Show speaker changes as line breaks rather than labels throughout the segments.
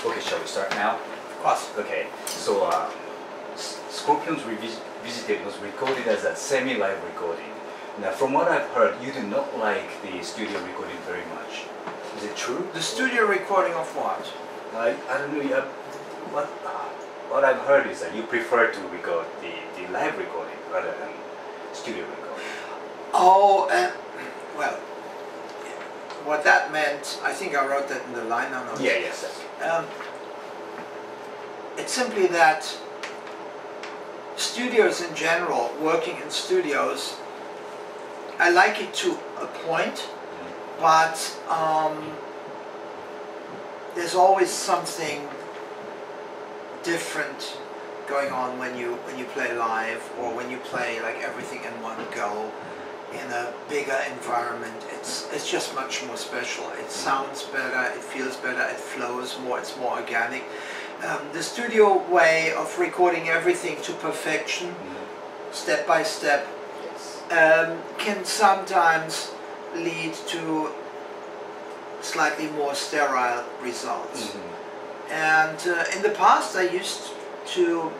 Okay, shall we start now?
Of course.
Okay, so Scorpions Revisited was recorded as a semi-live recording. Now, from what I've heard, you do not like the studio recording very much. Is it true?
The studio recording of what?
I don't know. What I've heard is that you prefer to record the live recording rather than studio recording.
Oh, well, what that meant, I think I wrote that in the liner notes.
Yeah, yes.
It's simply that studios in general, working in studios, I like it to a point, but there's always something different going on when you play live, or when you play like everything in one go in a bigger environment. It's just much more special. It sounds better, it feels better, it flows more, it's more organic. The studio way of recording everything to perfection, step by step, can sometimes lead to slightly more sterile results. And in the past I used to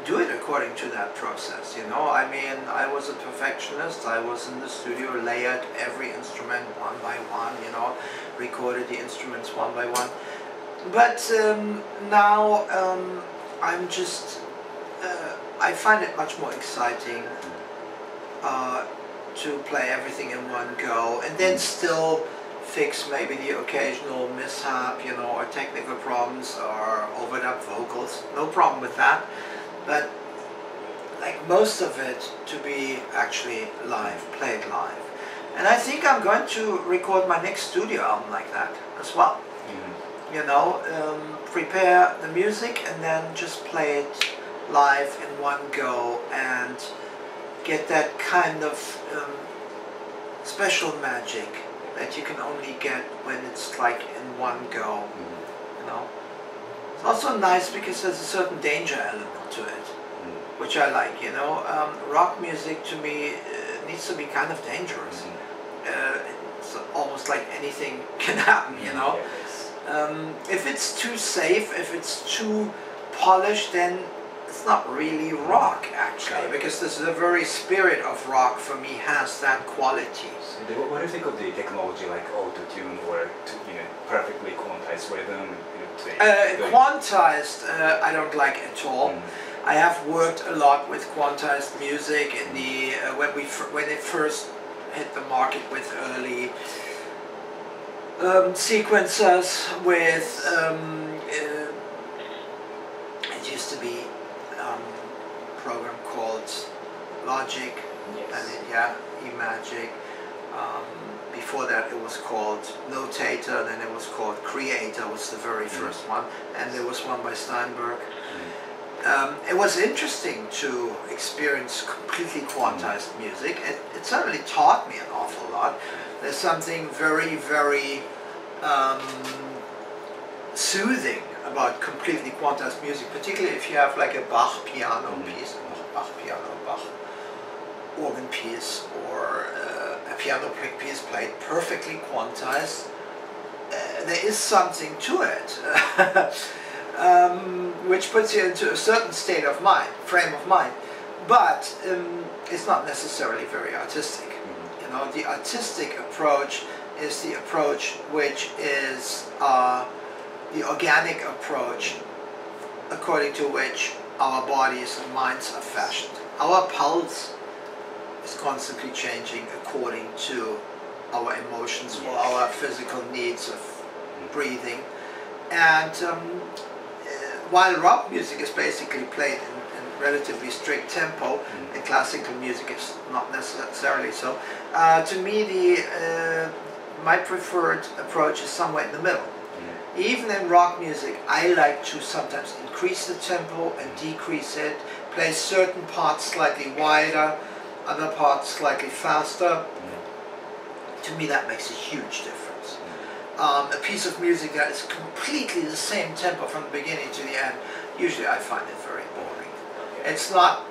do it according to that process, you know. I mean, I was a perfectionist. I was in the studio, layered every instrument one by one, you know, recorded the instruments one by one. But now I'm just, I find it much more exciting to play everything in one go, and then still fix maybe the occasional mishap, you know, or technical problems or overdub vocals. No problem with that. But like most of it to be actually live, played live. And I think I'm going to record my next studio album like that as well. You know, prepare the music and then just play it live in one go and get that kind of special magic that you can only get when it's like in one go, you know. It's also nice because there's a certain danger element to it, which I like, you know. Rock music to me needs to be kind of dangerous. It's almost like anything can happen, you know. If it's too safe, if it's too polished, then it's not really rock actually, because the very spirit of rock for me has that quality.
What do you think of the technology like auto-tune or perfectly quantized rhythm?
Quantized, I don't like at all. I have worked a lot with quantized music in the when it first hit the market with early sequencers. With it used to be a program called Logic, and eMagic. Before that it was called Notator, then it was called Creator, was the very first one, and there was one by Steinberg. It was interesting to experience completely quantized music. It certainly taught me an awful lot. There's something very, very soothing about completely quantized music, particularly if you have like a Bach piano piece, Bach organ piece, or a piano piece played perfectly quantized. There is something to it, which puts you into a certain state of mind, frame of mind, but it's not necessarily very artistic. You know, the artistic approach is the approach which is the organic approach, according to which our bodies and minds are fashioned. Our pulse is constantly changing according to our emotions or our physical needs of breathing. And while rock music is basically played in relatively strict tempo, and classical music is not necessarily so, to me my preferred approach is somewhere in the middle. Even in rock music, I like to sometimes increase the tempo and decrease it, play certain parts slightly wider, other parts slightly faster. To me that makes a huge difference. A piece of music that is completely the same tempo from the beginning to the end, usually I find it very boring. It's not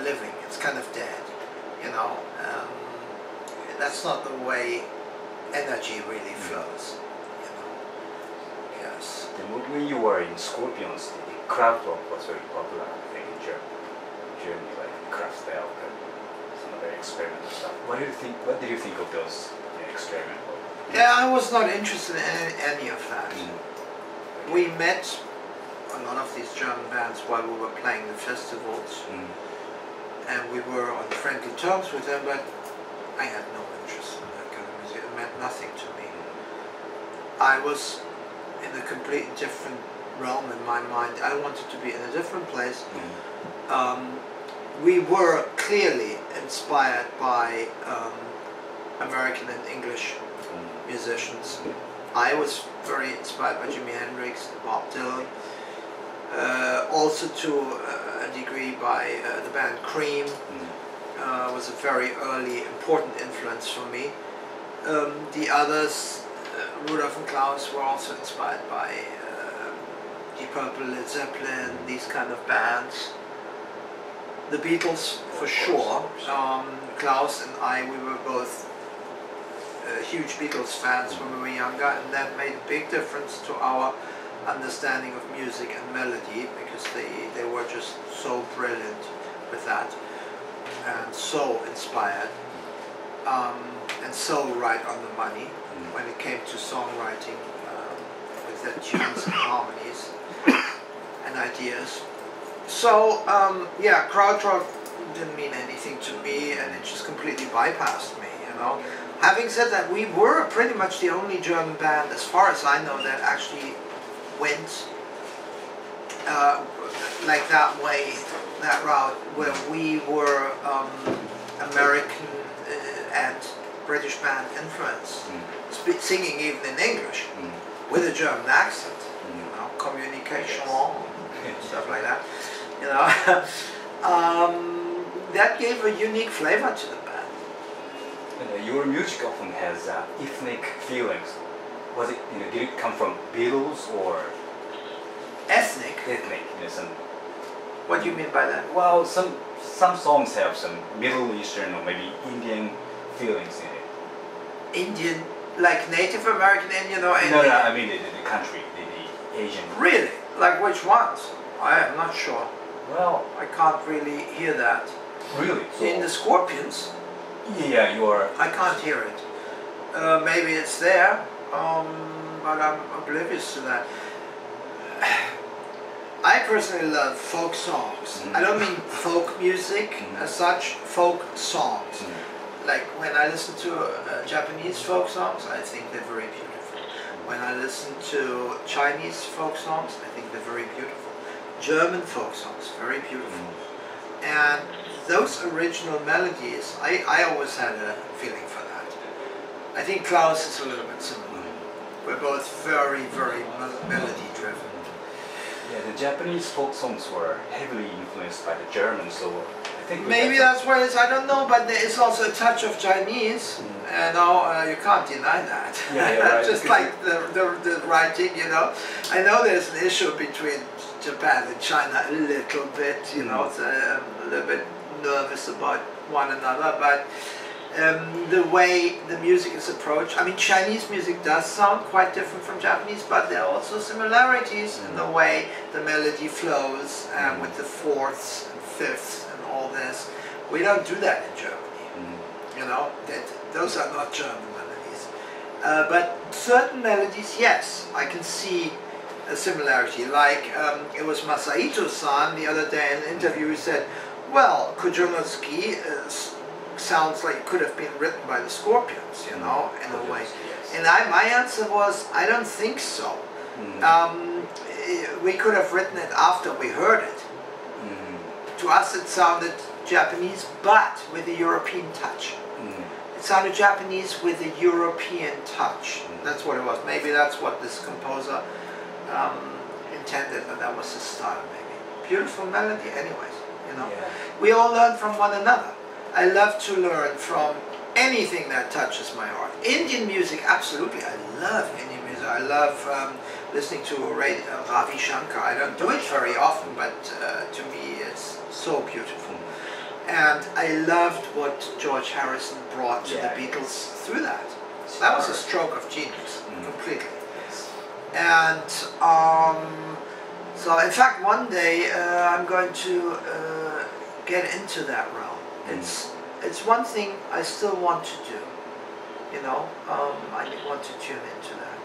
living, it's kind of dead, you know. That's not the way energy really flows, you know.
When you were in Scorpions, the crowd rock was very popular, I think, in Germany, like Kraftwerk and some other experimental stuff. What did you think of those experimental?
Yeah, I was not interested in any of that. We met a lot of these German bands while we were playing the festivals, and we were on friendly terms with them, but I had no interest in that kind of music. It meant nothing to me. I was in a completely different realm in my mind. I wanted to be in a different place. We were clearly inspired by American and English musicians. I was very inspired by Jimi Hendrix and Bob Dylan. Also to a degree by the band Cream. Was a very early important influence for me. The others, Rudolph and Klaus, were also inspired by Deep Purple, Led Zeppelin, these kind of bands. The Beatles, for sure. Klaus and I, we were both huge Beatles fans when we were younger, and that made a big difference to our understanding of music and melody, because they were just so brilliant with that, and so inspired, and so right on the money when it came to songwriting, with their tunes and harmonies and ideas. So yeah, krautrock didn't mean anything to me, and it just completely bypassed me, you know. Having said that, we were pretty much the only German band, as far as I know, that actually went like that way, that route, where we were American and British band influence, singing even in English with a German accent, you know, communication, stuff like that, you know. That gave a unique flavor to the band.
Your music often has ethnic feelings. Was it, did it come from Beatles or
ethnic?
Ethnic, some.
What do you mean by that?
Well, some songs have some Middle Eastern or maybe Indian feelings in it.
Indian, like Native American Indian or Indian?
No, I mean the country, the Asian.
Really? Like which ones? I am not sure.
Well,
I can't really hear that.
Really? So,
in the Scorpions?
Yeah, you are.
I can't hear it. Maybe it's there, but I'm oblivious to that. I personally love folk songs. I don't mean folk music as such, folk songs. Like when I listen to Japanese folk songs, I think they're very beautiful. When I listen to Chinese folk songs, I think they're very beautiful. German folk songs, very beautiful. And those original melodies, I always had a feeling for that. I think Klaus is a little bit similar. We're both very, very melody driven.
Yeah, the Japanese folk songs were heavily influenced by the Germans, so I think
maybe that's what it is, I don't know, but there is also a touch of Chinese, and you can't deny that.
Yeah, right.
Just like the writing, you know. I know there's an issue between Japan and China a little bit, you know, it's a little bit nervous about one another, but the way the music is approached, I mean, Chinese music does sound quite different from Japanese, but there are also similarities in the way the melody flows, with the fourths and fifths and all this. We don't do that in Germany, you know, those are not German melodies. But certain melodies, yes, I can see a similarity. Like, it was Masaito-san the other day in an interview, he said, well, Kojonosuke sounds like it could have been written by the Scorpions, you know, in a way.
Yes.
And my answer was, I don't think so. We could have written it after we heard it. To us it sounded Japanese, but with a European touch. It sounded Japanese with a European touch. That's what it was. Maybe that's what this composer intended, and that was his style, maybe. Beautiful melody anyways, you know. Yeah. We all learn from one another. I love to learn from anything that touches my heart. Indian music, absolutely. I love Indian music. I love listening to Ravi Shankar. I don't do it very often, but to me it's so beautiful. And I loved what George Harrison brought to the Beatles through that. That was a stroke of genius, completely. And so in fact one day I'm going to get into that realm. It's one thing I still want to do, you know. I want to tune into that.